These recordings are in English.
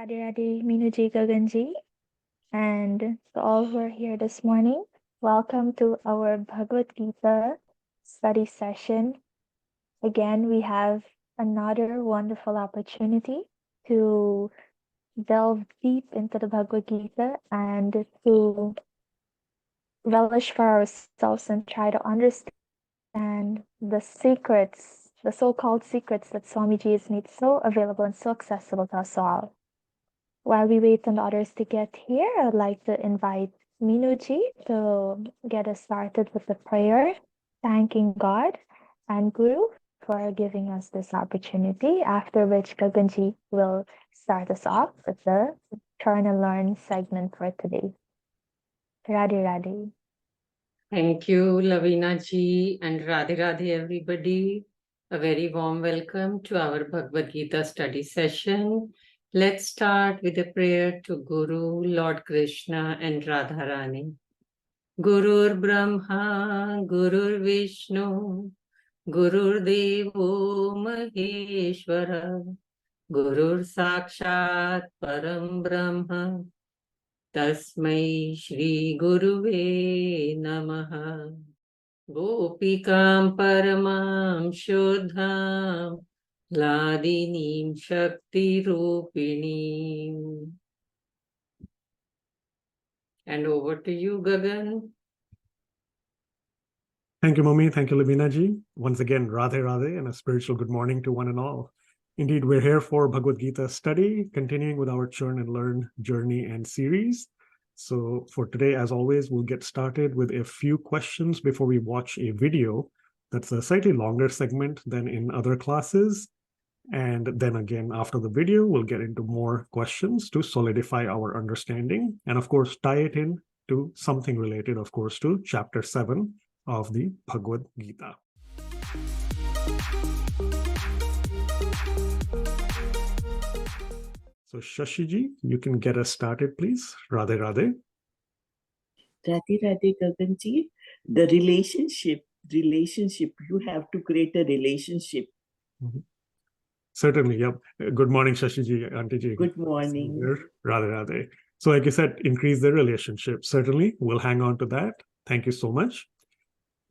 Radhe Radhe, Meenuji, Gaganji, and to all who are here this morning, welcome to our Bhagavad Gita study session. Again, we have another wonderful opportunity to delve deep into the Bhagavad Gita and to relish for ourselves and try to understand the secrets, the so-called secrets that Swamiji has made so available and so accessible to us all. While we wait on others to get here, I'd like to invite Meenuji to get us started with the prayer, thanking God and Guru for giving us this opportunity, after which Gaganji will start us off with the Turn and Learn segment for today. Radhe Radhe. Thank you, Lavina ji, and Radhe Radhe, everybody. A very warm welcome to our Bhagavad Gita study session. Let's start with a prayer to Guru, Lord Krishna, and Radharani. Gurur Brahma, Gurur Vishnu, Gurur Devo Maheshwara, Gurur Sakshat Param Brahma, Tasmai Shri Guruve Namaha. Gopikam Paramam Shodham Ladinim Shakti Rupinim. And over to you, Gagan. Thank you, Mummy. Thank you, Lavina ji. Once again, Radhe Radhe and a spiritual good morning to one and all. Indeed, we're here for Bhagavad Gita study, continuing with our Churn and Learn journey and series. So for today, as always, we'll get started with a few questions before we watch a video that's a slightly longer segment than in other classes. And then again, after the video, we'll get into more questions to solidify our understanding and, of course, tie it in to something related, of course, to chapter 7 of the Bhagavad Gita. So Shashiji, you can get us started, please. Radhe Radhe. Radhe Radhe Gaganji. The relationship, you have to create a relationship. Mm-hmm. Certainly, yep. Good morning, Shashiji, Auntie. Good morning. Radhe Radhe. So like you said, increase the relationship. Certainly, we'll hang on to that. Thank you so much.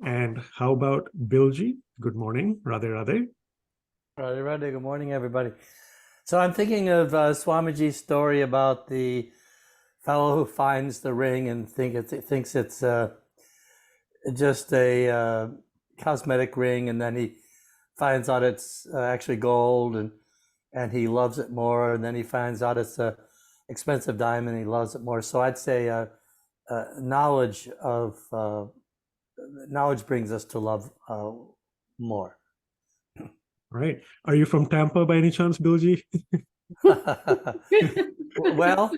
And how about Bilji? Good morning, Radhe Radhe. Radhe Radhe, good morning, everybody. So I'm thinking of Swamiji's story about the fellow who finds the ring and thinks it's just a cosmetic ring, and then he finds out it's actually gold, and he loves it more, and then he finds out it's a expensive diamond, and he loves it more. So I'd say knowledge brings us to love more. Right. Are you from Tampa by any chance, Bilji? Well,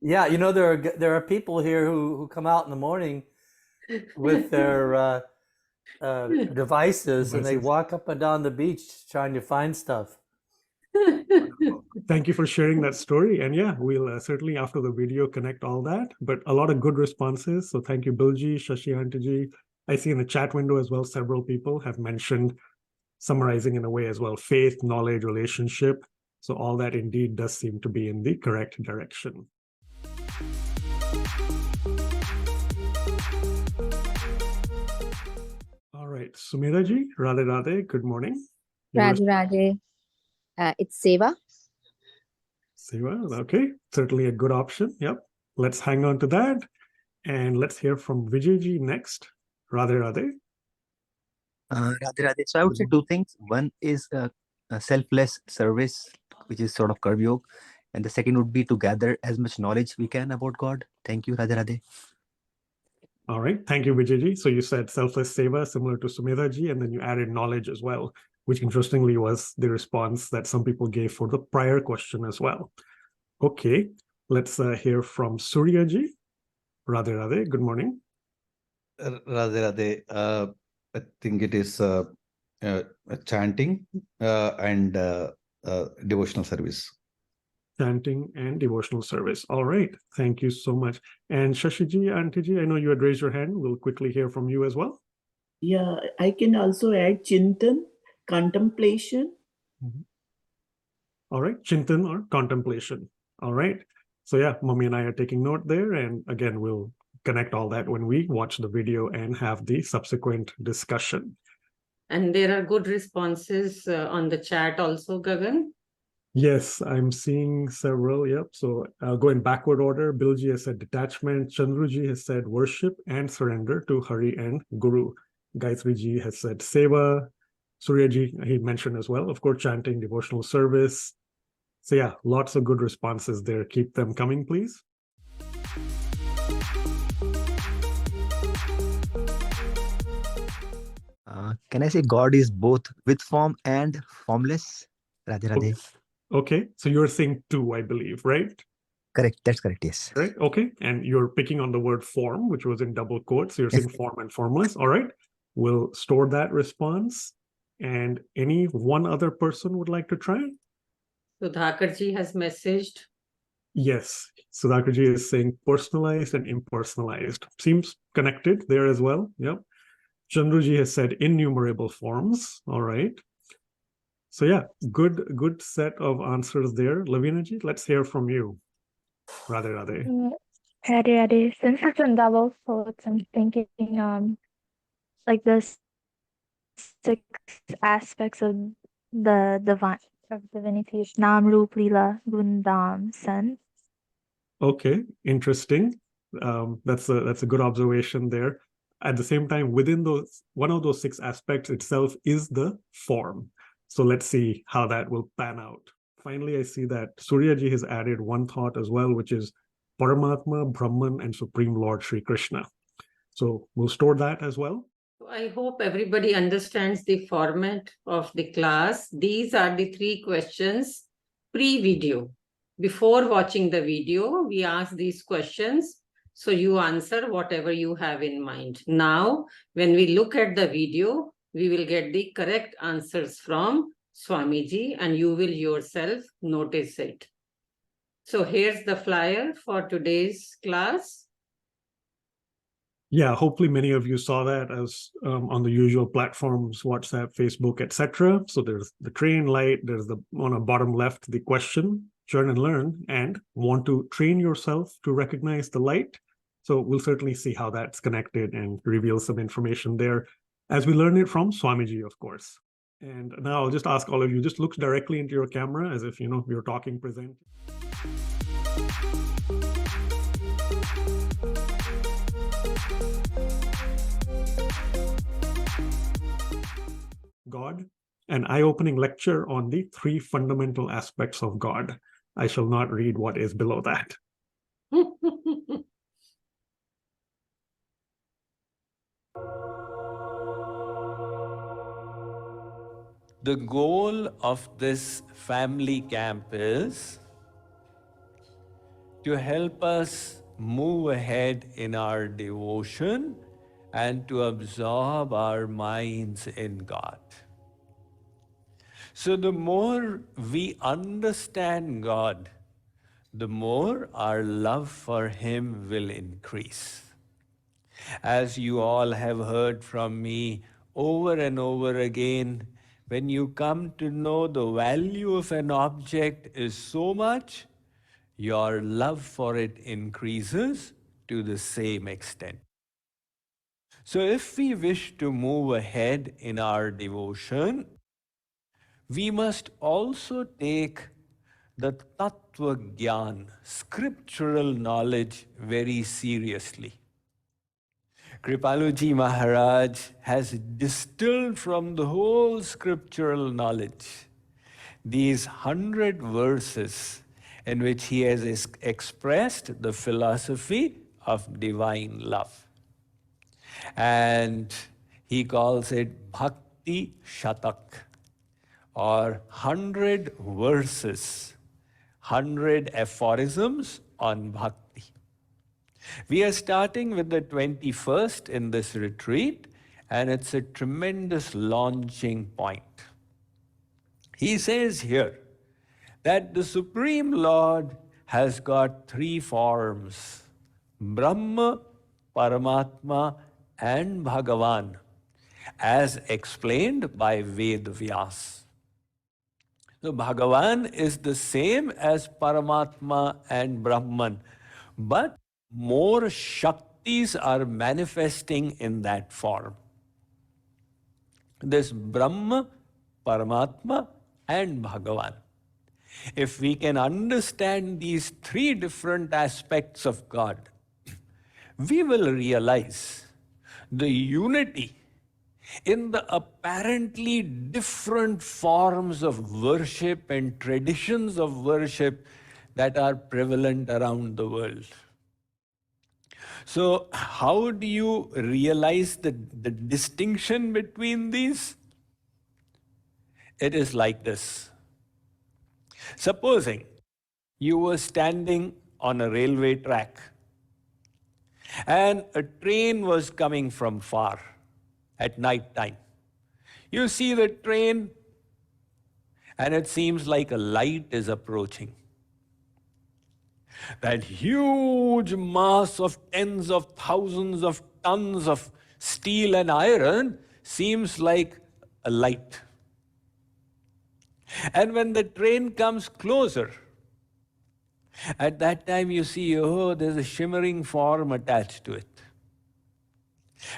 yeah, you know, there are people here who come out in the morning with their devices, and they walk up and down the beach trying to find stuff. Thank you for sharing that story. And yeah, we'll certainly, after the video, connect all that. But a lot of good responses. So thank you, Bilji, Shashi Auntie. I see in the chat window as well, several people have mentioned, summarizing in a way as well, faith, knowledge, relationship. So all that indeed does seem to be in the correct direction. All right, Sumira ji, Radhe Radhe, good morning. Radhe Radhe. It's Seva. Seva, okay. Certainly a good option. Yep. Let's hang on to that. And let's hear from Vijay ji next. Radhe Radhe. Radhe Radhe. So I would say two things. One is a selfless service, which is sort of JKYog. And the second would be to gather as much knowledge we can about God. Thank you, Radhe Radhe. All right. Thank you, Vijayji. So you said selfless seva, similar to Sumedha ji, and then you added knowledge as well, which interestingly was the response that some people gave for the prior question as well. Okay. Let's hear from Surya ji. Radhe Radhe. Good morning. Radhe Radhe. I think it is chanting and devotional service. Chanting and devotional service. All right. Thank you so much. And Shashiji, Auntie, I know you had raised your hand. We'll quickly hear from you as well. Yeah, I can also add Chintan, contemplation. Mm-hmm. All right, Chintan or contemplation. All right. So yeah, Mummy and I are taking note there. And again, we'll connect all that when we watch the video and have the subsequent discussion. And there are good responses on the chat also, Gagan. Yes, I'm seeing several. Yep. So going backward order, Bilji has said detachment. Chandruji has said worship and surrender to Hari and Guru. Gayatri ji has said seva. Suryaji, he mentioned as well, of course, chanting, devotional service. So yeah, lots of good responses there. Keep them coming, please. Can I say God is both with form and formless? Radhe Radhe. Okay, so you're saying two, I believe, right? Correct. That's correct. Yes. Right. Okay, and you're picking on the word form, which was in double quotes. So you're saying form and formless. All right, we'll store that response. And any one other person would like to try? Sudhakarji has messaged. Yes, Sudhakarji is saying personalized and impersonalized. Seems connected there as well. Yep. Chandruji has said innumerable forms. All right. So yeah, good set of answers there. Lavinaji, let's hear from you. Radhe Radhe. Radhe, since it's in double quotes, I'm thinking like the 6 aspects of the divine of divinity is Nam, Rup, Lila, Gundam, San. Okay, interesting. That's a good observation there. At the same time, within those, one of those 6 aspects itself is the form. So let's see how that will pan out. Finally, I see that Suryaji has added one thought as well, which is Paramatma, Brahman, and Supreme Lord Sri Krishna. So we'll store that as well. I hope everybody understands the format of the class. These are the 3 questions pre-video. Before watching the video, we ask these questions. So you answer whatever you have in mind. Now, when we look at the video, we will get the correct answers from Swamiji and you will yourself notice it. So here's the flyer for today's class. Yeah, hopefully many of you saw that as on the usual platforms, WhatsApp, Facebook, etc. So there's the train light, there's the on the bottom left, the question, churn and learn, and want to train yourself to recognize the light. So we'll certainly see how that's connected and reveal some information there as we learn it from Swamiji, of course. And now I'll just ask all of you, just look directly into your camera as if, you know, you're talking present. God, an eye-opening lecture on the 3 fundamental aspects of God. I shall not read what is below that. The goal of this family camp is to help us move ahead in our devotion and to absorb our minds in God. So the more we understand God, the more our love for Him will increase. As you all have heard from me over and over again, when you come to know the value of an object is so much, your love for it increases to the same extent. So if we wish to move ahead in our devotion, we must also take the Tattva Gyan, scriptural knowledge, very seriously. Kripaluji Maharaj has distilled from the whole scriptural knowledge these 100 verses in which he has expressed the philosophy of divine love. And he calls it Bhakti Shatak, or 100 verses, 100 aphorisms on Bhakti. We are starting with the 21st in this retreat, and it's a tremendous launching point. He says here that the Supreme Lord has got 3 forms, Brahma, Paramatma, and Bhagavan, as explained by Ved Vyas. So Bhagavan is the same as Paramatma and Brahman, but more Shaktis are manifesting in that form. This Brahma, Paramatma, and Bhagavan. If we can understand these three different aspects of God, we will realize the unity in the apparently different forms of worship and traditions of worship that are prevalent around the world. So, how do you realize the distinction between these? It is like this. Supposing you were standing on a railway track and a train was coming from far at night time. You see the train and it seems like a light is approaching. That huge mass of tens of thousands of tons of steel and iron seems like a light. And when the train comes closer, at that time you see, oh, there's a shimmering form attached to it.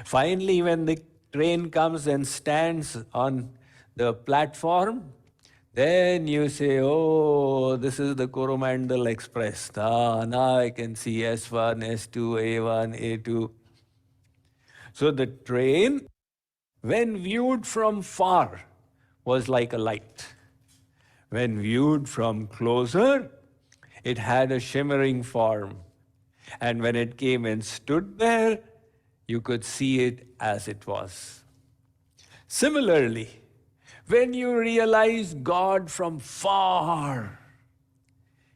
Finally, when the train comes and stands on the platform, then you say, oh, this is the Coromandel Express. Now I can see S1, S2, A1, A2. So the train, when viewed from far, was like a light. When viewed from closer, it had a shimmering form. And when it came and stood there, you could see it as it was. Similarly, when you realize God from far,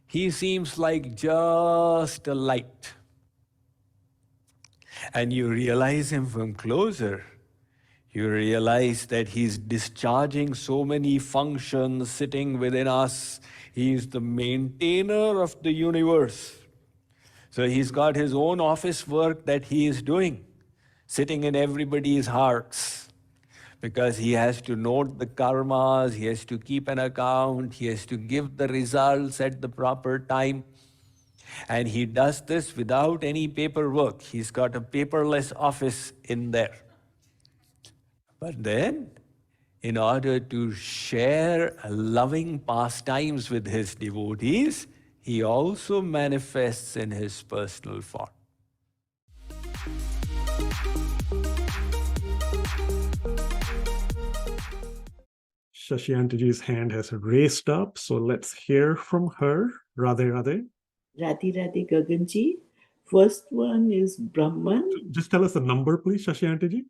He seems like just a light. And you realize Him from closer, you realize that He's discharging so many functions sitting within us. He's the maintainer of the universe. So He's got His own office work that He is doing, sitting in everybody's hearts. Because He has to note the karmas, He has to keep an account, He has to give the results at the proper time. And He does this without any paperwork. He's got a paperless office in there. But then, in order to share loving pastimes with His devotees, He also manifests in His personal form. Shashyantaji's hand has raised up, so let's hear from her. Radhe Radhe. Radhe Radhe Gaganji. First one is Brahman. Just tell us the number, please, Shashyantaji.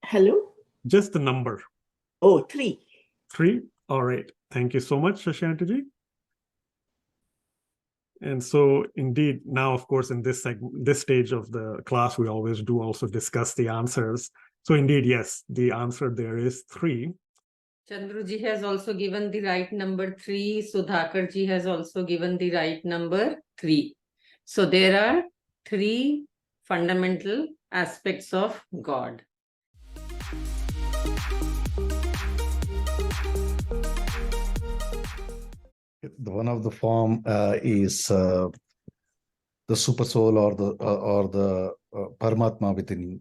Hello? Just the number. Oh, 3. 3. All right. Thank you so much, Shashyantaji. And so indeed, now, of course, in this stage of the class, we always do also discuss the answers. So indeed, yes, the answer there is 3. Chandruji has also given the right number 3. Sudhakarji has also given the right number 3. So there are 3 fundamental aspects of God. One of the form is the super soul or the Paramatma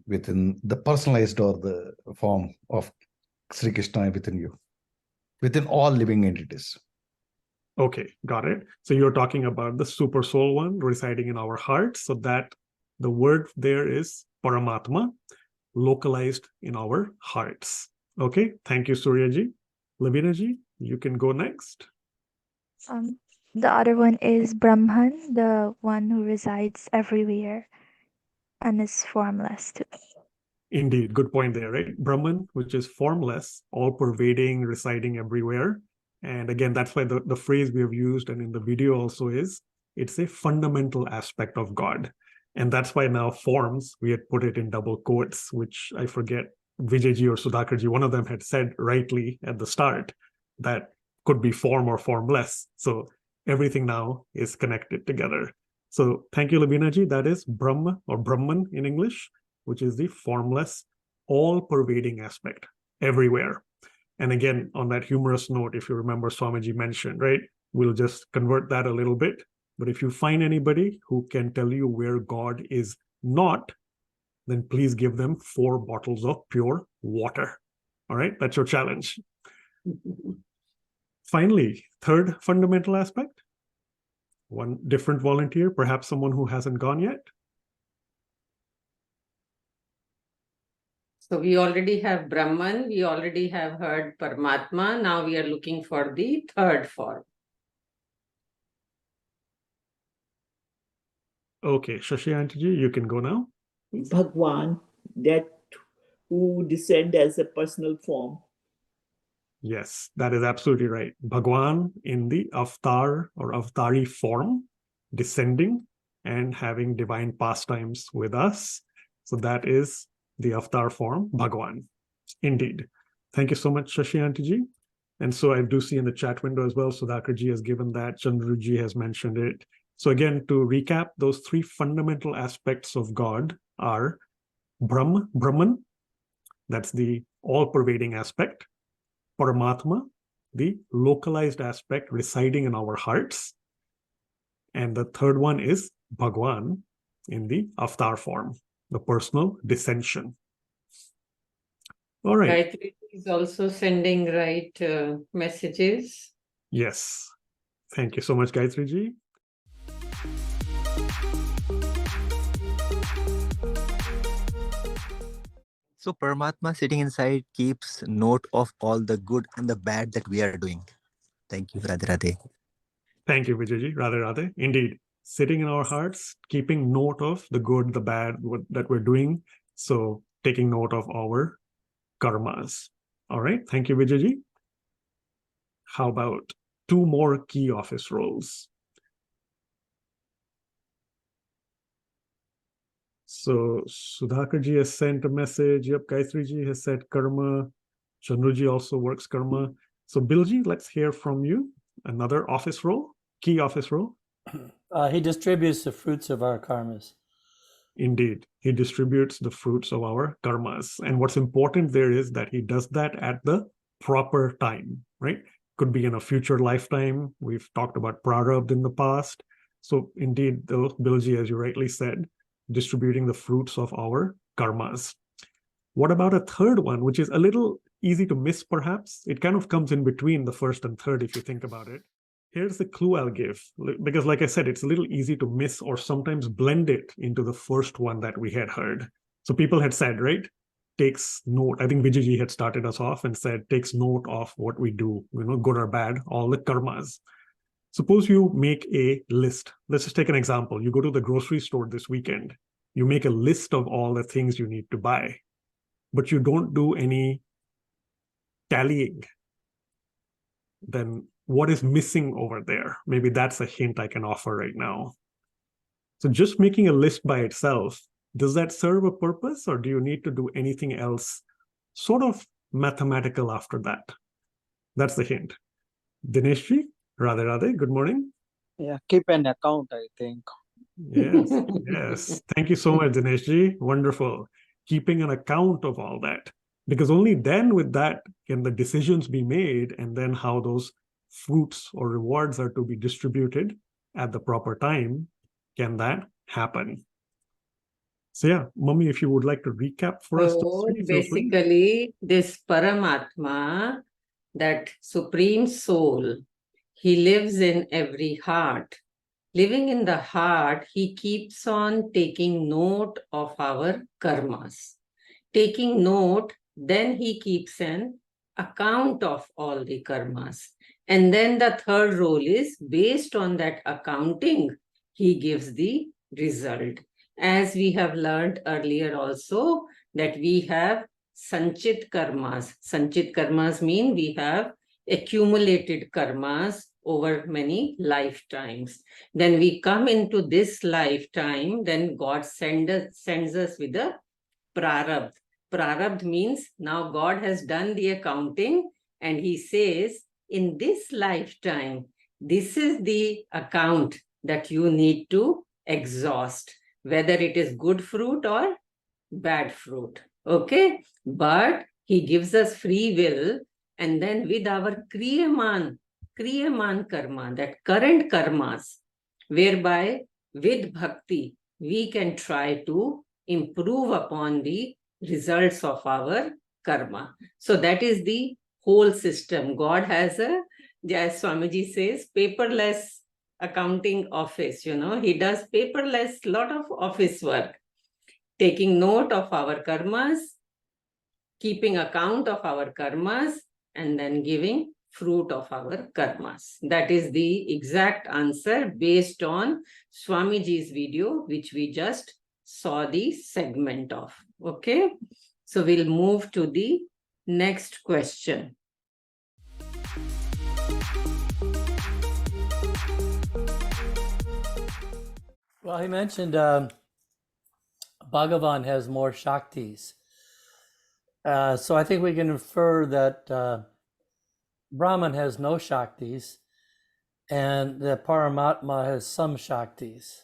within the personalized or the form of Sri Krishna within you, within all living entities. Okay, got it. So you're talking about the super soul one residing in our hearts. So that the word there is Paramatma, localized in our hearts. Okay, thank you, Suryaji. Lavinaji, you can go next. The other one is Brahman, the one who resides everywhere and is formless too. Indeed, good point there, right? Brahman, which is formless, all-pervading, residing everywhere. And again, that's why the phrase we have used and in the video also is, it's a fundamental aspect of God. And that's why now forms, we had put it in double quotes, which I forget, Vijayji or Sudhakarji, one of them had said rightly at the start, that could be form or formless. So everything now is connected together. So thank you, Lavinaji. That is Brahma or Brahman in English, which is the formless, all-pervading aspect everywhere. And again, on that humorous note, if you remember Swamiji mentioned, right, we'll just convert that a little bit. But if you find anybody who can tell you where God is not, then please give them 4 bottles of pure water. All right, that's your challenge. Finally, third fundamental aspect, one different volunteer, perhaps someone who hasn't gone yet. So we already have Brahman, we already have heard Paramatma. Now we are looking for the third form. Okay, Shashi Auntyji, you can go now. Bhagwan, that who descend as a personal form. Yes, that is absolutely right. Bhagwan in the avatar or avatari form, descending and having divine pastimes with us. So that is the avatar form, Bhagwan. Indeed. Thank you so much, Shashi Auntyji. And so I do see in the chat window as well, Sudhakarji has given that, Chandruji has mentioned it. So again, to recap, those 3 fundamental aspects of God are Brahman, that's the all-pervading aspect. Paramatma, the localized aspect residing in our hearts. And the third one is Bhagwan in the avatar form, the personal descension. All right. Gayatri is also sending right messages. Yes. Thank you so much, Gayatri ji. So Paramatma sitting inside keeps note of all the good and the bad that we are doing. Thank you, Radhe Radhe. Thank you, Vijayji. Radhe Radhe. Indeed. Sitting in our hearts, keeping note of the good, the bad that we're doing. So taking note of our karmas. All right. Thank you, Vijayji. How about 2 more key office roles? So Sudhakarji has sent a message. Yep, Gayatri has said karma. Chandruji also works karma. So Bilji, let's hear from you. Another office role, key office role. He distributes the fruits of our karmas. Indeed, he distributes the fruits of our karmas. And what's important there is that he does that at the proper time, right? Could be in a future lifetime. We've talked about prarabdha in the past. So indeed, Bilji, as you rightly said, distributing the fruits of our karmas. What about a third one, which is a little easy to miss, perhaps? It kind of comes in between the first and third, if you think about it. Here's the clue I'll give, because like I said, it's a little easy to miss or sometimes blend it into the first one that we had heard. So people had said, right, takes note. I think Vijayji had started us off and said, takes note of what we do, good or bad, all the karmas. Suppose you make a list. Let's just take an example. You go to the grocery store this weekend. You make a list of all the things you need to buy, but you don't do any tallying. Then what is missing over there? Maybe that's a hint I can offer right now. So just making a list by itself, does that serve a purpose, or do you need to do anything else sort of mathematical after that? That's the hint. Dineshji, Radhe Radhe, good morning. Yeah, keep an account, I think. Yes, yes. Thank you so much, Dineshji. Wonderful. Keeping an account of all that. Because only then with that can the decisions be made, and then how those fruits or rewards are to be distributed at the proper time, can that happen? So yeah, Mummy, if you would like to recap for us. So basically, this Paramatma, that Supreme Soul, he lives in every heart. Living in the heart, he keeps on taking note of our karmas. Taking note, then he keeps an account of all the karmas. And then the third role is, based on that accounting, he gives the result. As we have learned earlier also, that we have sanchit karmas. Sanchit karmas mean we have accumulated karmas over many lifetimes. Then we come into this lifetime, then God sends us with a prarabdha. Prarabdha means now God has done the accounting, and he says, in this lifetime, this is the account that you need to exhaust, whether it is good fruit or bad fruit. Okay? But he gives us free will, And then with our Kriyaman karma, that current karmas, whereby with bhakti, we can try to improve upon the results of our karma. So that is the whole system. God has a, as Swamiji says, paperless accounting office. He does paperless lot of office work, taking note of our karmas, keeping account of our karmas, and then giving fruit of our karmas. That is the exact answer based on Swamiji's video, which we just saw the segment of. Okay, so we'll move to the next question. Well, he mentioned Bhagavan has more Shaktis. So I think we can infer that Brahman has no Shaktis and that Paramatma has some Shaktis.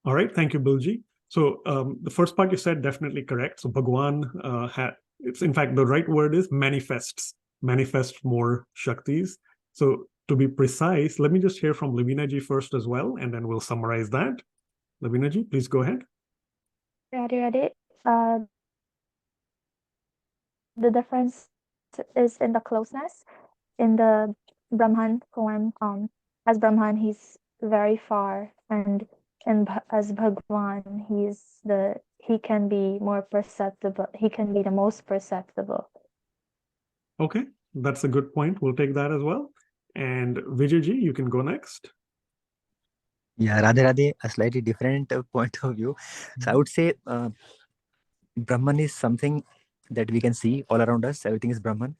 All right, thank you, Bilji. So the first part you said, definitely correct. So Bhagwan, it's in fact, the right word is manifests more Shaktis. So to be precise, let me just hear from Lavina ji first as well, and then we'll summarize that. Lavina ji, please go ahead. Radhe. The difference is in the closeness. In the Brahman form, as Brahman, he's very far, and as Bhagwan, he can be more perceptible. He can be the most perceptible. Okay, that's a good point. We'll take that as well. And Vijay ji, you can go next. Yeah, Radhe, a slightly different point of view. So I would say Brahman is something that we can see all around us. Everything is Brahman.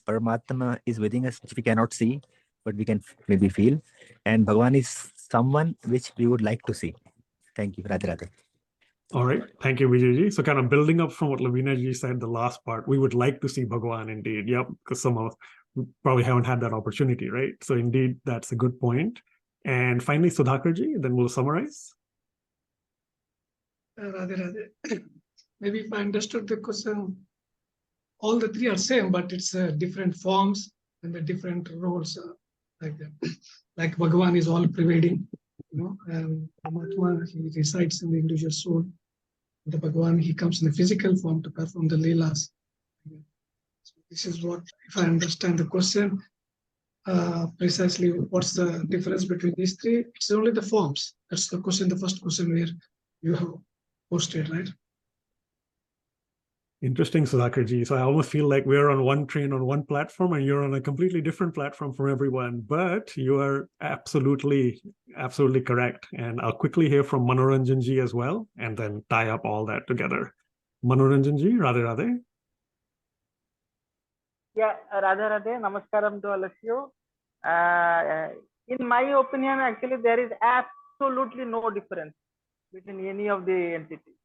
Paramatma is within us, which we cannot see, but we can maybe feel. And Bhagavan is someone which we would like to see. Thank you, Radhe. All right, thank you, Vijay ji. So kind of building up from what Lavina ji said, the last part, we would like to see Bhagavan indeed. Yep, because some of us probably haven't had that opportunity, right? So indeed, that's a good point. And finally, Sudhakar ji, then we'll summarize. Radhe. Maybe if I understood the question, all the three are same, but it's different forms and the different roles like that. Like Bhagavan is all pervading, and Paramatma, he resides in the individual soul. The Bhagavan, he comes in a physical form to perform the leelas. So this is what, if I understand the question, precisely what's the difference between these three? It's only the forms. That's the question, the first question where you have posted, right? Interesting, Sudhakar ji. So I almost feel like we're on one train on one platform and you're on a completely different platform from everyone, but you are absolutely correct. And I'll quickly hear from Manoranjan ji as well, and then tie up all that together. Manoranjan ji, Radhe. Yeah, Radhe, namaskaram to all of you. In my opinion, actually, there is absolutely no difference between any of the entities.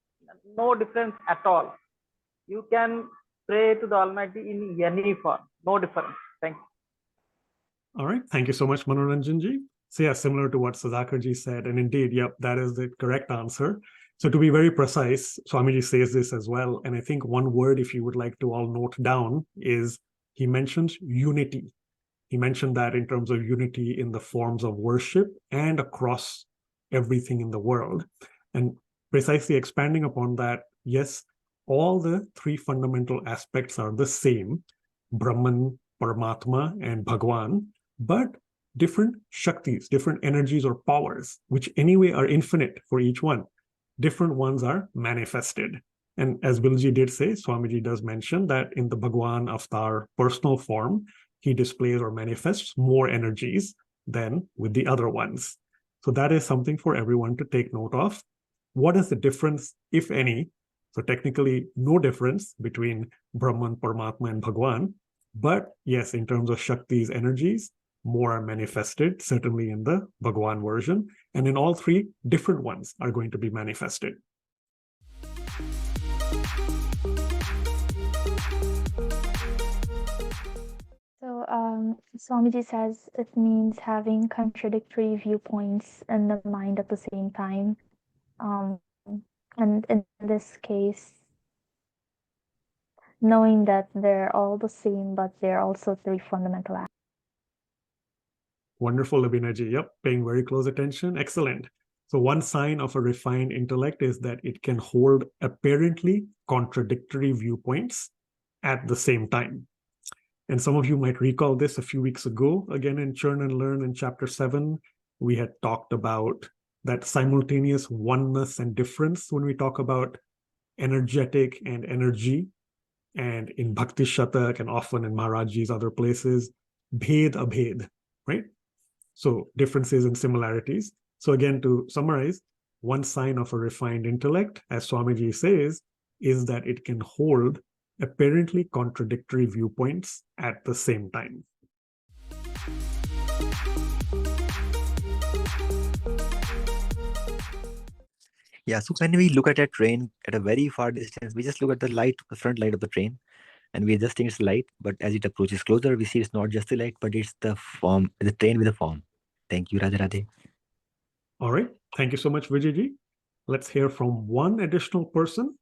No difference at all. You can pray to the Almighty in any form. No difference. Thank you. All right. Thank you so much, Manoranjan ji. So yeah, similar to what Sudhakar ji said, and indeed, yep, that is the correct answer. So to be very precise, Swamiji says this as well, and I think one word, if you would like to all note down, is he mentions unity. He mentioned that in terms of unity in the forms of worship and across everything in the world. And precisely expanding upon that, yes, all the three fundamental aspects are the same, Brahman, Paramatma, and Bhagwan, but different Shaktis, different energies or powers, which anyway are infinite for each one. Different ones are manifested. And as Bilji did say, Swamiji does mention that in the Bhagwan avatar personal form, he displays or manifests more energies than with the other ones. So that is something for everyone to take note of. What is the difference, if any? So technically, no difference between Brahman, Paramatma, and Bhagwan. But yes, in terms of Shakti's energies, more are manifested, certainly in the Bhagwan version. And in all three, different ones are going to be manifested. So Swamiji says it means having contradictory viewpoints in the mind at the same time. And in this case, knowing that they're all the same, but they're also three fundamental aspects. Wonderful, Abhinaji. Yep, paying very close attention. Excellent. So one sign of a refined intellect is that it can hold apparently contradictory viewpoints at the same time. And some of you might recall this a few weeks ago, again in Churn and Learn in chapter 7, we had talked about that simultaneous oneness and difference when we talk about energetic and energy. And in Bhakti Shatak and often in Maharajji's other places, bhed abhed, right? So differences and similarities. So again, to summarize, one sign of a refined intellect, as Swamiji says, is that it can hold apparently contradictory viewpoints at the same time. Yeah, so when we look at a train at a very far distance, we just look at the light, the front light of the train, and we just think it's light. But as it approaches closer, we see it's not just the light, but it's the form, the train with a form. Thank you, Radha Radhe. All right. Thank you so much, Vijayji. Let's hear from one additional person.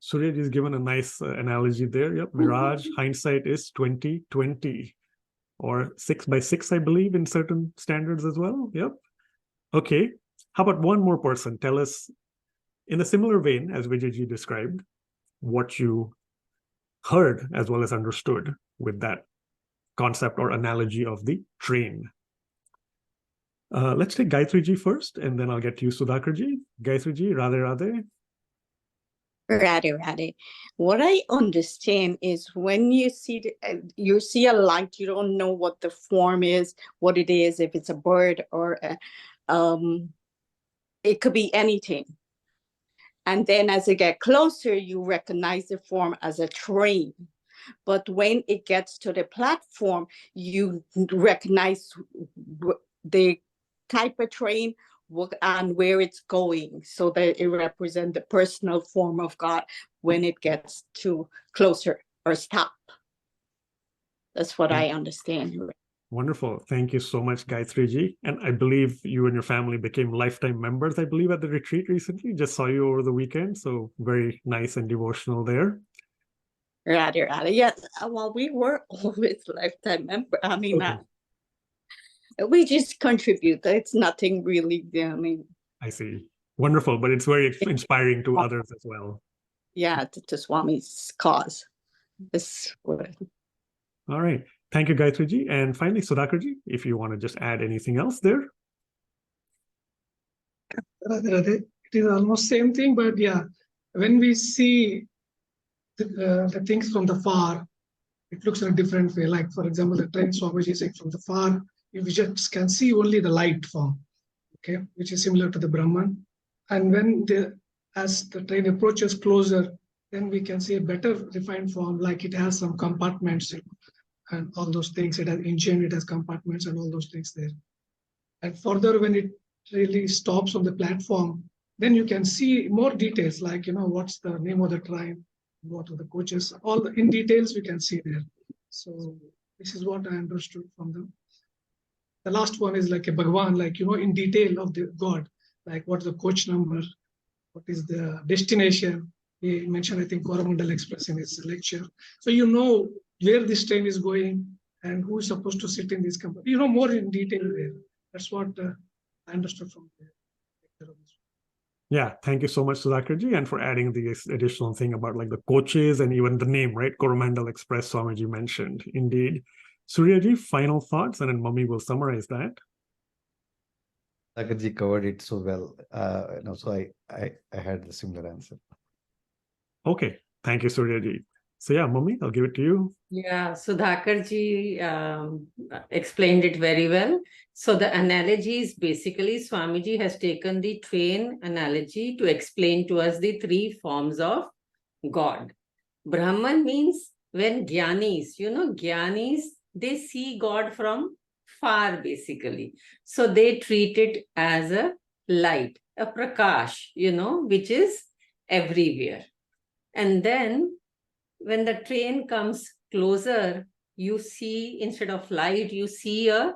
Suryaji has given a nice analogy there. Yep, Mirage, hindsight is 20/20, or 6/6, I believe, in certain standards as well. Yep. Okay. How about one more person? Tell us, in a similar vein as Vijayji described, what you heard as well as understood with that concept or analogy of the train. Let's take Gayatriji first, and then I'll get to you, Sudhakarji. Gayatriji, Radhe Radhe. Radhe. What I understand is when you see a light, you don't know what the form is, what it is, if it's a bird or it could be anything. And then as it gets closer, you recognize the form as a train. But when it gets to the platform, you recognize the type of train and where it's going, so that it represents the personal form of God when it gets to closer or stop. That's what I understand. Wonderful. Thank you so much, Gayatriji. And I believe you and your family became lifetime members, I believe, at the retreat recently. Just saw you over the weekend. So very nice and devotional there. Radhe. Yes. Well, we were always lifetime members. I mean, we just contribute. It's nothing really, I mean. I see. Wonderful. But it's very inspiring to others as well. Yeah, to Swami's cause. All right. Thank you, Gayatriji. And finally, Sudhakarji, if you want to just add anything else there. It is almost same thing, but yeah, when we see the things from the far, it looks in a different way. Like, for example, the train Swamiji is saying from the far, you just can see only the light form, okay, which is similar to the Brahman. And when as the train approaches closer, then we can see a better refined form, like it has some compartments and all those things. It has engine, it has compartments and all those things there. And further, when it really stops on the platform, then you can see more details, like, what's the name of the train, what are the coaches, all in details we can see there. So this is what I understood from them. The last one is like a Bhagavan, like, in detail of the God, like what's the coach number, what is the destination. He mentioned, I think, Coromandel Express in his lecture. So where this train is going and who is supposed to sit in this company. More in detail there. That's what I understood from there. Yeah, thank you so much, Sudhakarji, and for adding the additional thing about like the coaches and even the name, right? Coromandel Express, Swamiji mentioned. Indeed. Suryaji, final thoughts, and then Mummy will summarize that. Sudhakarji covered it so well. So I had the similar answer. Okay, thank you, Suryaji. So yeah, Mummy, I'll give it to you. Yeah, Sudhakarji explained it very well. So the analogy is basically Swamiji has taken the train analogy to explain to us the three forms of God. Brahman means when Gyanis, Gyanis, they see God from far basically. So they treat it as a light, a prakash, which is everywhere. And then when the train comes closer, you see, instead of light, you see a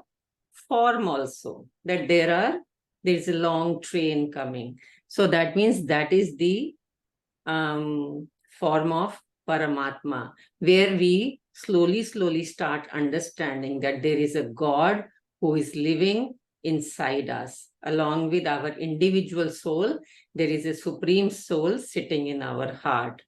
form also, that there's a long train coming. So that means that is the form of Paramatma, where we slowly start understanding that there is a God who is living inside us. Along with our individual soul, there is a supreme soul sitting in our heart.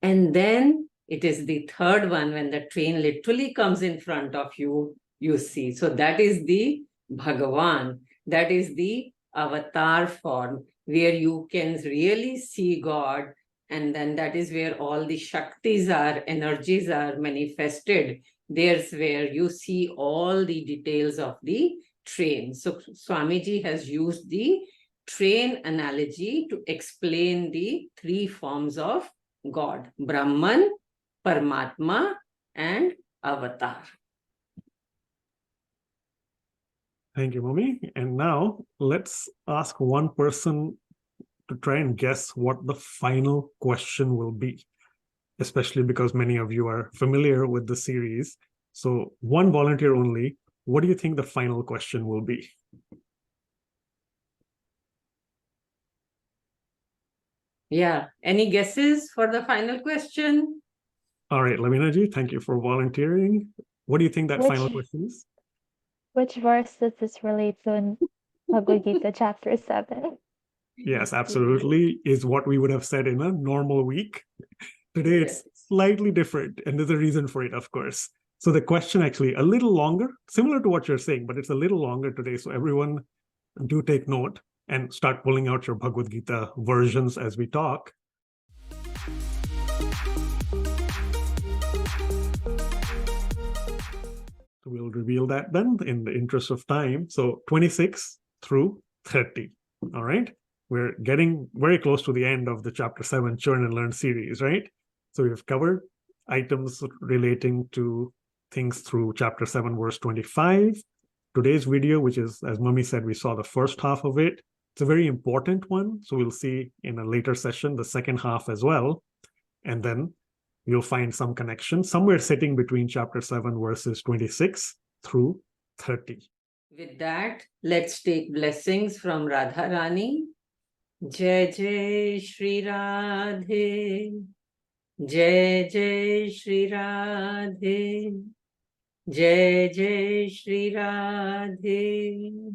And then it is the third one, when the train literally comes in front of you, you see. So that is the Bhagavan. That is the avatar form, where you can really see God. And then that is where all the Shaktis are, energies are manifested. There's where you see all the details of the train. So Swamiji has used the train analogy to explain the three forms of God: Brahman, Paramatma, and Avatar. Thank you, Mummy. And now let's ask one person to try and guess what the final question will be, especially because many of you are familiar with the series. So one volunteer only. What do you think the final question will be? Yeah, any guesses for the final question? All right, Lavina ji, thank you for volunteering. What do you think that final question is? Which verse does this relate to in Bhagavad Gita chapter 7? Yes, absolutely, is what we would have said in a normal week. Today it's slightly different, and there's a reason for it, of course. So the question actually a little longer, similar to what you're saying, but it's a little longer today. So everyone do take note and start pulling out your Bhagavad Gita versions as we talk. We'll reveal that then in the interest of time. So 26 through 30. All right. We're getting very close to the end of the chapter 7 Churn and Learn series, right? So we've covered items relating to things through chapter 7, verse 25. Today's video, which is, as Mummy said, we saw the first half of it. It's a very important one. So we'll see in a later session the second half as well. And then you'll find some connection somewhere sitting between chapter 7 verses 26 through 30. With that, let's take blessings from Radha Rani. Jai Jai Shri Radhe. Jai Jai Shri Radhe. Jai Jai Shri Radhe.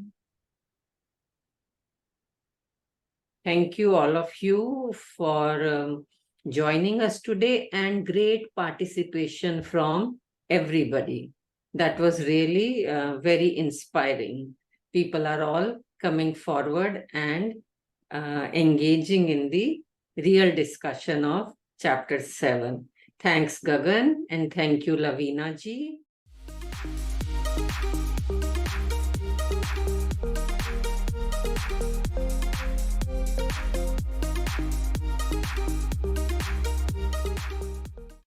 Thank you, all of you, for joining us today, and great participation from everybody. That was really very inspiring. People are all coming forward and engaging in the real discussion of chapter 7. Thanks, Gagan, and thank you, Lavina ji.